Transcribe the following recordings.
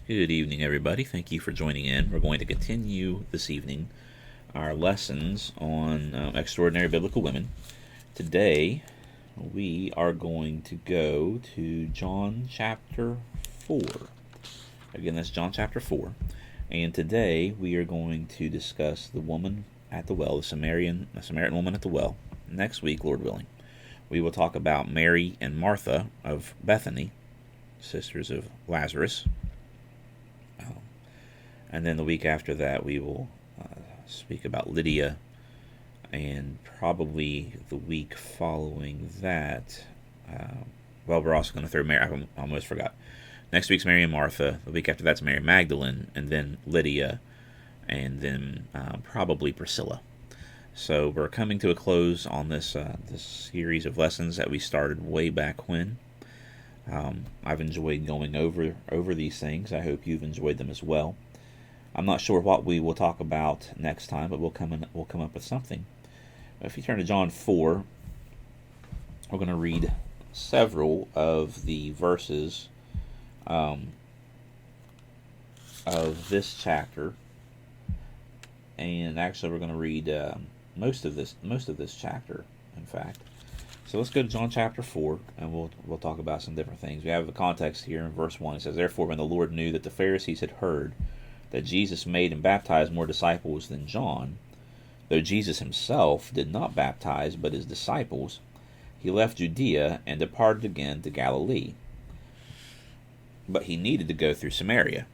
Good evening, everybody. Thank you for joining in. We're going to continue this evening our lessons on extraordinary biblical women. Today, we are going to go to John chapter 4. Again, that's John chapter 4. And today, we are going to discuss the woman at the well, the Samaritan woman at the well. Next week, Lord willing, we will talk about Mary and Martha of Bethany, sisters of Lazarus. And then the week after that, we will speak about Lydia. And probably the week following that, we're also going to throw Mary. I almost forgot. Next week's Mary and Martha. The week after that's Mary Magdalene. And then Lydia. And then probably Priscilla. So we're coming to a close on this series of lessons that we started way back when. I've enjoyed going over these things. I hope you've enjoyed them as well. I'm not sure what we will talk about next time, but we'll come up with something. If you turn to John 4, we're going to read several of the verses of this chapter, and actually we're going to read most of this chapter, in fact. So let's go to John chapter 4, and we'll talk about some different things. We have the context here in verse 1. It says, "Therefore, when the Lord knew that the Pharisees had heard that Jesus made and baptized more disciples than John, though Jesus himself did not baptize but his disciples, he left Judea and departed again to Galilee. But he needed to go through Samaria."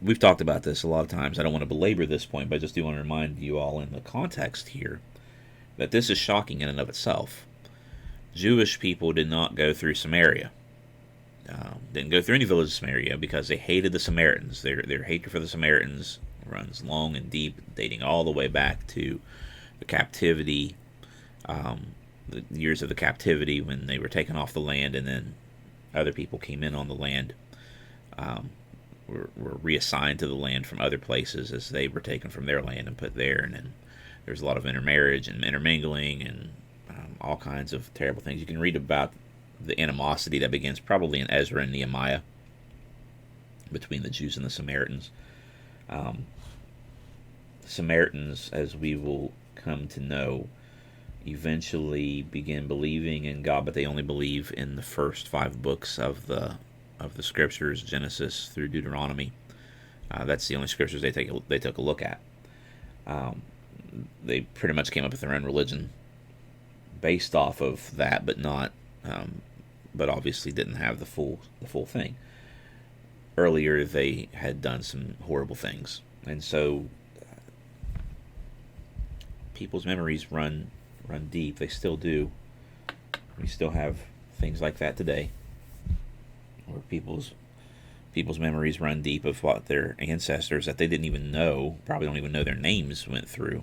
We've talked about this a lot of times. I don't want to belabor this point, but I just do want to remind you all in the context here that this is shocking in and of itself. Jewish people did not go through Samaria. Didn't go through any village of Samaria because they hated the Samaritans. Their hatred for the Samaritans runs long and deep, dating all the way back to the captivity, the years of the captivity when they were taken off the land, and then other people came in on the land, were reassigned to the land from other places as they were taken from their land and put there, and then there's a lot of intermarriage and intermingling and all kinds of terrible things. You can read about the animosity that begins probably in Ezra and Nehemiah between the Jews and the Samaritans. Samaritans, as we will come to know, eventually begin believing in God, but they only believe in the first 5 books of the scriptures, Genesis through Deuteronomy. That's the only scriptures they took a look at. They pretty much came up with their own religion based off of that, but not. But obviously didn't have the full thing. Earlier, they had done some horrible things, and so people's memories run deep. They still do. We still have things like that today, where people's memories run deep of what their ancestors that they didn't even know, probably don't even know their names, went through.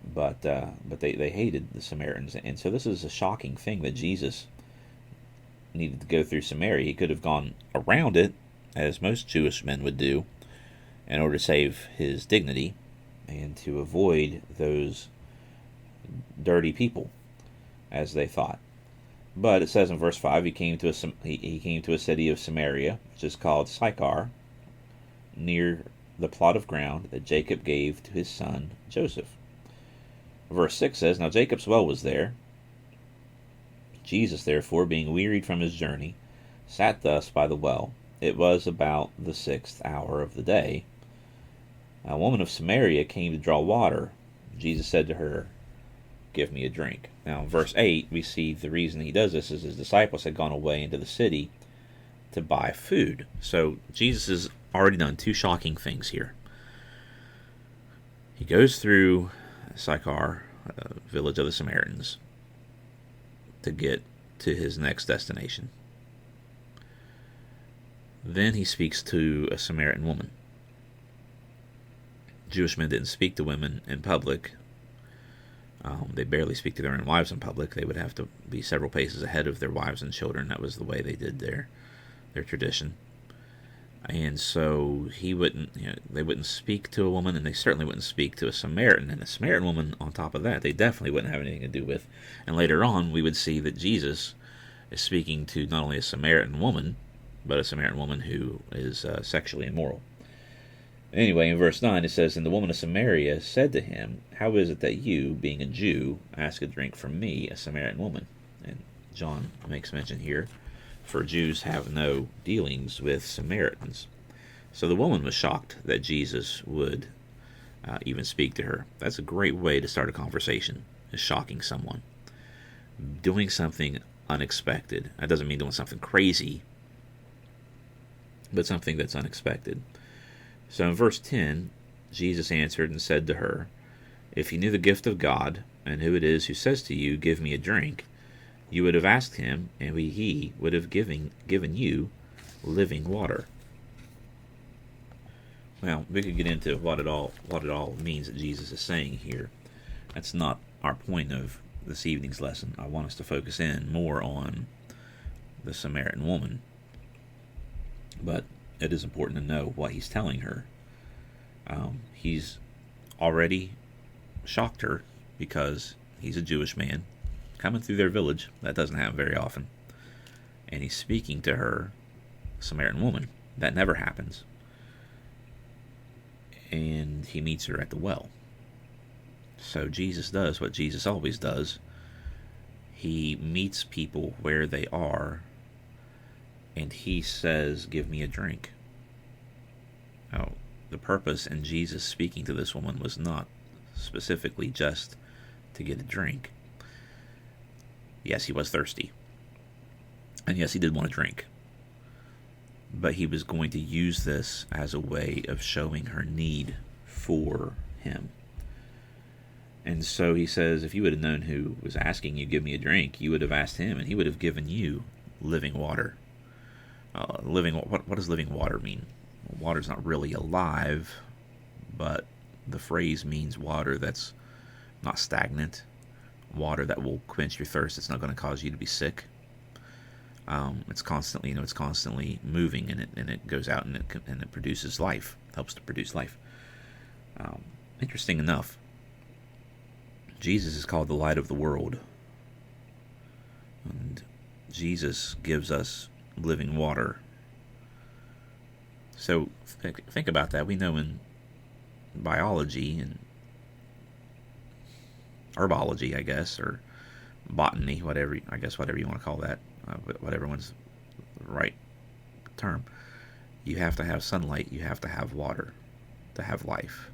But they hated the Samaritans, and so this is a shocking thing that Jesus needed to go through Samaria. He could have gone around it, as most Jewish men would do, in order to save his dignity and to avoid those dirty people, as they thought. But it says in verse 5, he came to a city of Samaria, which is called Sychar, near the plot of ground that Jacob gave to his son Joseph. Verse 6 says, "Now Jacob's well was there. Jesus, therefore, being wearied from his journey, sat thus by the well. It was about the 6th hour of the day. A woman of Samaria came to draw water. Jesus said to her, 'Give me a drink.'" Now, in verse 8, we see the reason he does this is his disciples had gone away into the city to buy food. So Jesus has already done 2 shocking things here. He goes through Sychar, a village of the Samaritans, to get to his next destination. Then he speaks to a Samaritan woman. Jewish men didn't speak to women in public. They barely speak to their own wives in public. They would have to be several paces ahead of their wives and children. That was the way they did their tradition. And so they wouldn't speak to a woman, and they certainly wouldn't speak to a Samaritan. And a Samaritan woman, on top of that, they definitely wouldn't have anything to do with. And later on, we would see that Jesus is speaking to not only a Samaritan woman, but a Samaritan woman who is sexually immoral. Anyway, in verse 9 it says, And the woman of Samaria said to him, How is it that you, being a Jew, ask a drink from me, a Samaritan woman? And John makes mention here, for Jews have no dealings with Samaritans. So the woman was shocked that Jesus would even speak to her. That's a great way to start a conversation, is shocking someone. Doing something unexpected. That doesn't mean doing something crazy, but something that's unexpected. So in verse 10, Jesus answered and said to her, If you knew the gift of God, and who it is who says to you, Give me a drink, you would have asked him, and he would have given you living water. Well, we could get into what it all means that Jesus is saying here. That's not our point of this evening's lesson. I want us to focus in more on the Samaritan woman. But it is important to know what he's telling her. He's already shocked her because he's a Jewish man coming through their village. That doesn't happen very often. And he's speaking to her, Samaritan woman. That never happens. And he meets her at the well. So Jesus does what Jesus always does. He meets people where they are, and he says, Give me a drink. Now, the purpose in Jesus speaking to this woman was not specifically just to get a drink. Yes, he was thirsty. And yes, he did want a drink. But he was going to use this as a way of showing her need for him. And so he says, if you would have known who was asking you, give me a drink, you would have asked him, and he would have given you living water. What does living water mean? Well, water's not really alive, but the phrase means water that's not stagnant, water that will quench your thirst. It's not going to cause you to be sick. It's constantly moving, and it goes out and it produces life, helps to produce life. Interesting enough, Jesus is called the light of the world, and Jesus gives us living water. So think about that. We know in biology and herbology, I guess, or botany, whatever you want to call that, whatever one's the right term. You have to have sunlight. You have to have water to have life.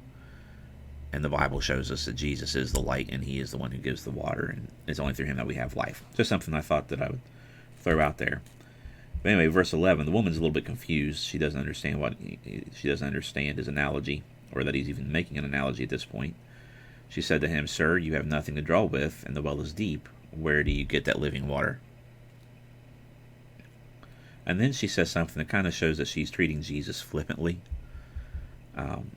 And the Bible shows us that Jesus is the light, and he is the one who gives the water, and it's only through him that we have life. Just something I thought that I would throw out there. But anyway, verse 11, the woman's a little bit confused. She doesn't understand his analogy, or that he's even making an analogy at this point. She said to him, Sir, you have nothing to draw with, and the well is deep. Where do you get that living water? And then she says something that kind of shows that she's treating Jesus flippantly.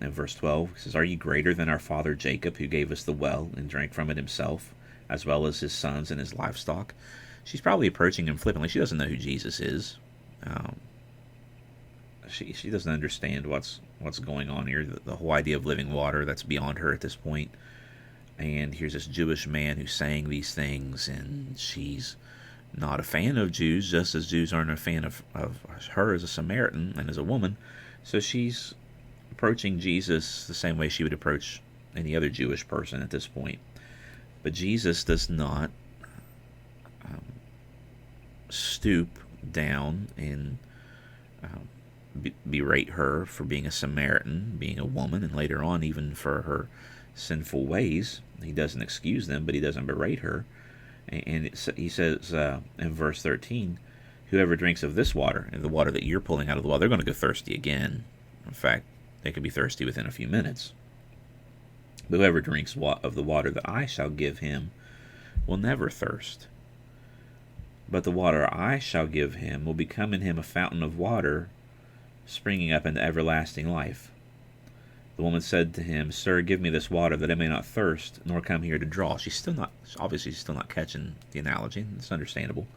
In verse 12, it says, Are you greater than our father Jacob, who gave us the well and drank from it himself, as well as his sons and his livestock? She's probably approaching him flippantly. She doesn't know who Jesus is. She doesn't understand what's going on here. The whole idea of living water, that's beyond her at this point. And here's this Jewish man who's saying these things, and she's not a fan of Jews, just as Jews aren't a fan of her as a Samaritan and as a woman. So she's approaching Jesus the same way she would approach any other Jewish person at this point. But Jesus does not stoop down and berate her for being a Samaritan, being a woman, and later on even for her sinful ways. He doesn't excuse them, but he doesn't berate her. And he says in verse 13, whoever drinks of this water, and the water that you're pulling out of the well, they're going to go thirsty again. In fact, they could be thirsty within a few minutes. But whoever drinks of the water that I shall give him will never thirst. But the water I shall give him will become in him a fountain of water, springing up into everlasting life. The woman said to him, Sir, give me this water that I may not thirst, nor come here to draw. She's still not catching the analogy. It's understandable.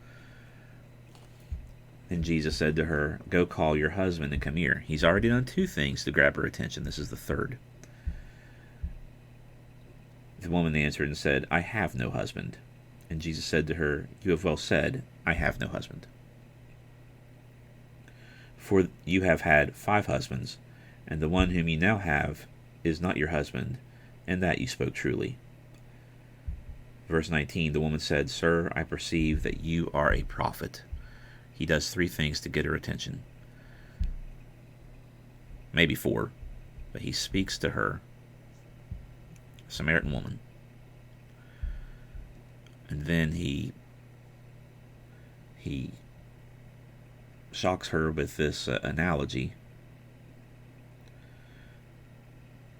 And Jesus said to her, Go call your husband and come here. He's already done two things to grab her attention. This is the third. The woman answered and said, I have no husband. And Jesus said to her, You have well said, I have no husband. For you have had 5 husbands, and the one whom you now have is not your husband, and that you spoke truly. Verse 19, the woman said, Sir, I perceive that you are a prophet. He does 3 things to get her attention. Maybe 4, but he speaks to her, a Samaritan woman. And then he shocks her with this analogy.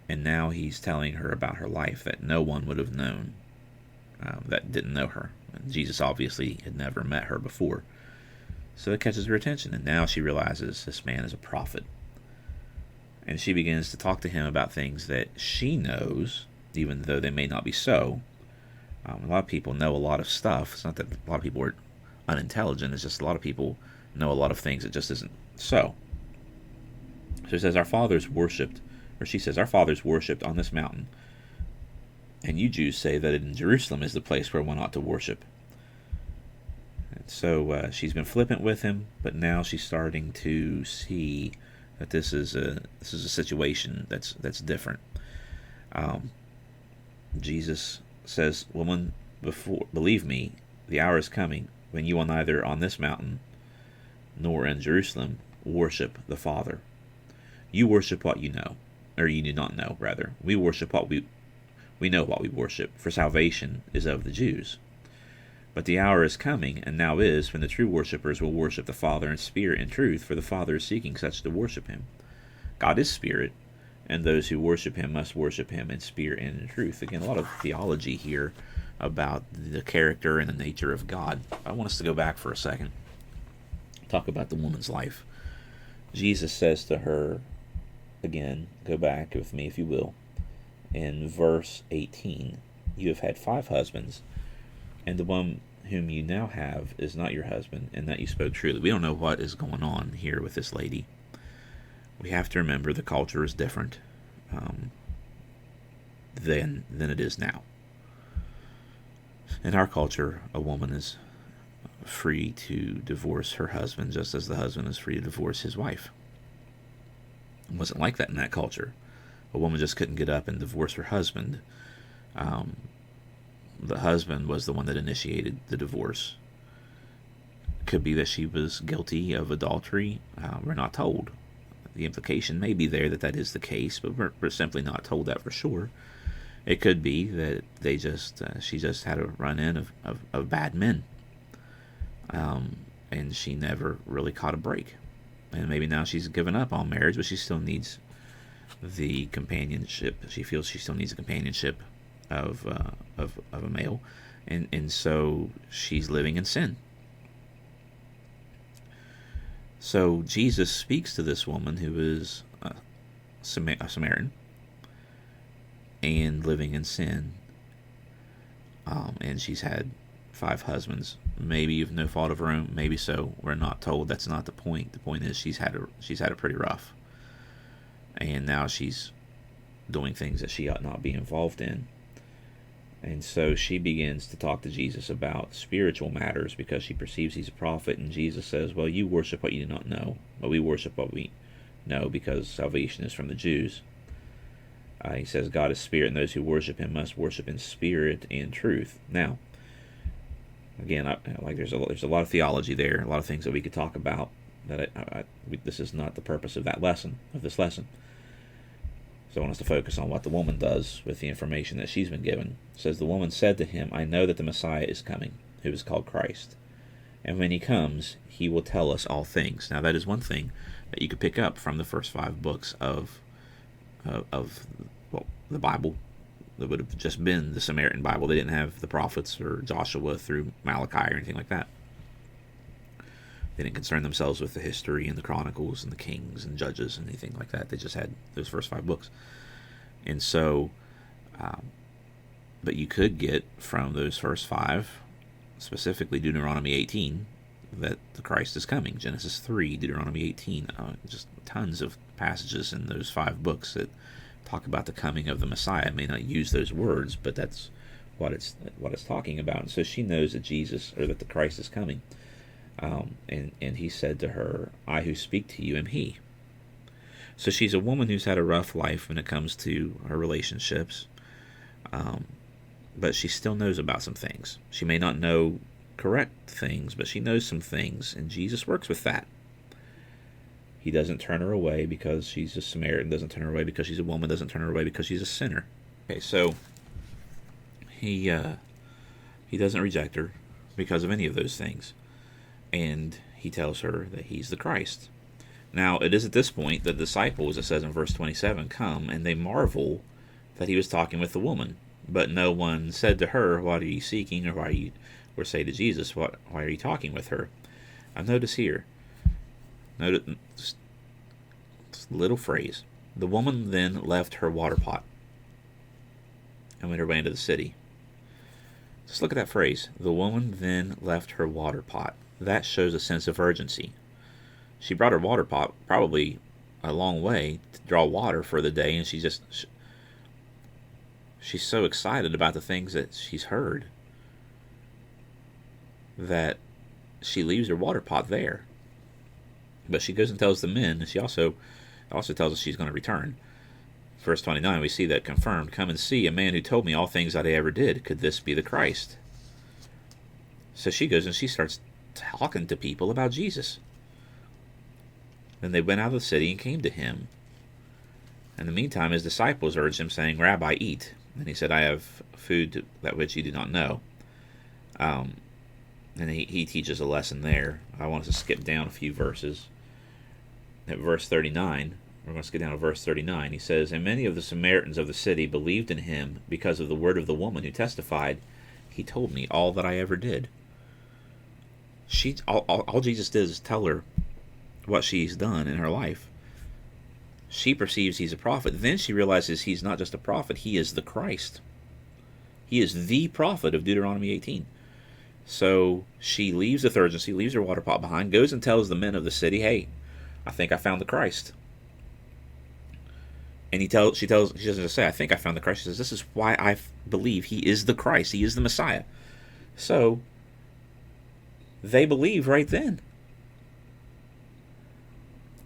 And now he's telling her about her life that no one would have known that didn't know her. And Jesus obviously had never met her before. So it catches her attention, and now she realizes this man is a prophet. And she begins to talk to him about things that she knows, even though they may not be so. A lot of people know a lot of stuff. It's not that a lot of people are unintelligent. It's just a lot of people know a lot of things that just isn't so. So it says, our fathers worshipped, or she says, our fathers worshipped on this mountain. And you Jews say that in Jerusalem is the place where one ought to worship. And so she's been flippant with him, but now she's starting to see that this is a situation that's different. Jesus says, woman, believe me, the hour is coming when you will neither on this mountain nor in Jerusalem worship the Father. You worship what you know, or you do not know, rather. We worship what we know what we worship, for salvation is of the Jews. But the hour is coming, and now is, when the true worshippers will worship the Father in spirit and truth, for the Father is seeking such to worship him. God is spirit, and those who worship him must worship him in spirit and in truth. Again, a lot of theology here about the character and the nature of God. I want us to go back for a second, talk about the woman's life. Jesus says to her, again, go back with me if you will, in verse 18, you have had 5 husbands, and the one whom you now have is not your husband, and that you spoke truly. We don't know what is going on here with this lady. We have to remember the culture is different than it is now. In our culture, a woman is free to divorce her husband just as the husband is free to divorce his wife. It wasn't like that in that culture. A woman just couldn't get up and divorce her husband. The husband was the one that initiated the divorce. Could be that she was guilty of adultery. We're not told. The implication may be there that is the case, but we're simply not told that for sure. It could be that she just had a run-in of bad men, and she never really caught a break. And maybe now she's given up on marriage, but she still needs the companionship. She feels she still needs the companionship of a male, and so she's living in sin. So Jesus speaks to this woman who is a Samaritan and living in sin, and she's had 5 husbands, maybe of no fault of her own, maybe so. We're not told. That's not the point. The point is she's had it pretty rough, and now she's doing things that she ought not be involved in. And so she begins to talk to Jesus about spiritual matters because she perceives he's a prophet. And Jesus says, well, you worship what you do not know, but we worship what we know because salvation is from the Jews. He says God is spirit, and those who worship him must worship in spirit and truth. Now, again, there's a lot of theology there, a lot of things that we could talk about. This is not the purpose of this lesson. So I want us to focus on what the woman does with the information that she's been given. It says, the woman said to him, I know that the Messiah is coming, who is called Christ. And when he comes, he will tell us all things. Now that is one thing that you could pick up from the first 5 books of the Bible. That would have just been the Samaritan Bible. They didn't have the prophets or Joshua through Malachi or anything like that. They didn't concern themselves with the history and the Chronicles and the Kings and Judges and anything like that. They just had those first 5 books. And so, but you could get from those first 5, specifically Deuteronomy 18, that the Christ is coming. Genesis 3, Deuteronomy 18, just tons of passages in those 5 books that talk about the coming of the Messiah. I may not use those words, but that's what it's talking about. And so she knows that the Christ is coming. And he said to her, I who speak to you am he. So she's a woman who's had a rough life when it comes to her relationships, but she still knows about some things. She may not know correct things, but she knows some things, and Jesus works with that. He doesn't turn her away because she's a Samaritan, doesn't turn her away because she's a woman, doesn't turn her away because she's a sinner. Okay, so he doesn't reject her because of any of those things, and he tells her that he's the Christ. Now, it is at this point that the disciples, it says in verse 27, come, and they marvel that he was talking with the woman. But no one said to her, what are you seeking? Or say to Jesus, why are you talking with her? Notice here, this little phrase. The woman then left her water pot and went her way into the city. Just look at that phrase. The woman then left her water pot. That shows a sense of urgency. She brought her water pot probably a long way to draw water for the day, and she's so excited about the things that she's heard that she leaves her water pot there. But she goes and tells the men, and she also tells us she's going to return. Verse 29, we see that confirmed. Come and see a man who told me all things that I ever did. Could this be the Christ? So she goes and she starts talking to people about Jesus. Then they went out of the city and came to him. In the meantime, his disciples urged him, saying, Rabbi, eat. And he said, I have food that which you do not know. And he teaches a lesson there. I want us to skip down a few verses. At verse 39, we're going to skip down to verse 39. He says, And many of the Samaritans of the city believed in him because of the word of the woman who testified, he told me all that I ever did. All Jesus did is tell her what she's done in her life. She perceives he's a prophet. Then she realizes he's not just a prophet, he is the Christ. He is the prophet of Deuteronomy 18. So she leaves with urgency, leaves her water pot behind, goes and tells the men of the city, hey, I think I found the Christ. And she doesn't just say, I think I found the Christ. She says, this is why I believe he is the Christ. He is the Messiah. So they believe right then.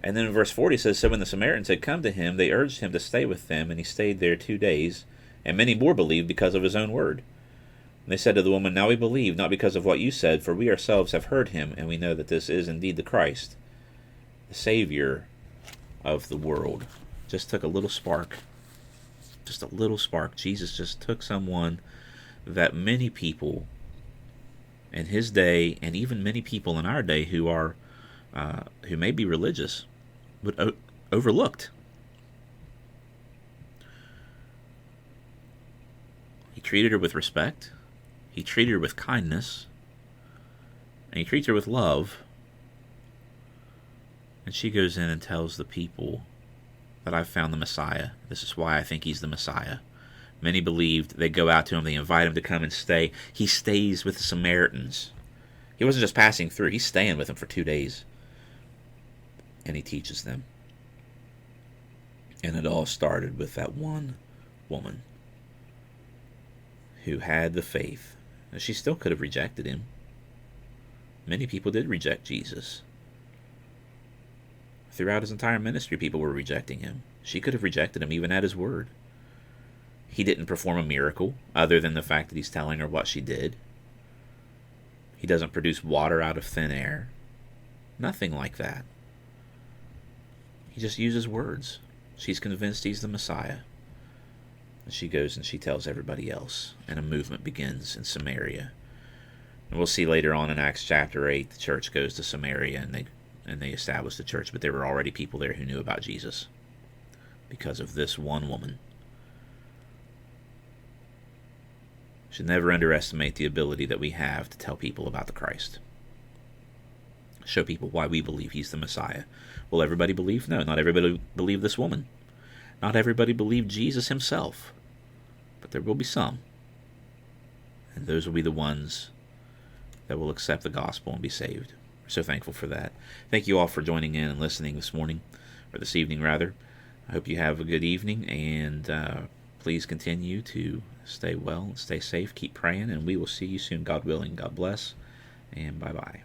And then in verse 40 it says, So when the Samaritans had come to him, they urged him to stay with them, and he stayed there 2 days. And many more believed because of his own word. And they said to the woman, Now we believe, not because of what you said, for we ourselves have heard him, and we know that this is indeed the Christ, the Savior of the world. Just took a little spark. Just a little spark. Jesus just took someone that many people in his day, and even many people in our day who may be religious, but overlooked. He treated her with respect. He treated her with kindness. And he treats her with love. And she goes in and tells the people that I've found the Messiah. This is why I think he's the Messiah. Many believed. They go out to him. They invite him to come and stay. He stays with the Samaritans. He wasn't just passing through. He's staying with them for 2 days. And he teaches them. And it all started with that one woman who had the faith. She still could have rejected him. Many people did reject Jesus. Throughout his entire ministry, people were rejecting him. She could have rejected him even at his word. He didn't perform a miracle other than the fact that he's telling her what she did. He doesn't produce water out of thin air. Nothing like that. He just uses words. She's convinced he's the Messiah. And she goes and she tells everybody else. And a movement begins in Samaria. And we'll see later on in Acts chapter 8, the church goes to Samaria and they establish the church. But there were already people there who knew about Jesus because of this one woman. Should never underestimate the ability that we have to tell people about the Christ. Show people why we believe he's the Messiah. Will everybody believe? No, not everybody believed this woman. Not everybody believed Jesus himself. But there will be some. And those will be the ones that will accept the gospel and be saved. We're so thankful for that. Thank you all for joining in and listening this morning, or this evening rather. I hope you have a good evening, and please continue to stay well, stay safe, keep praying, and we will see you soon, God willing. God bless, and bye-bye.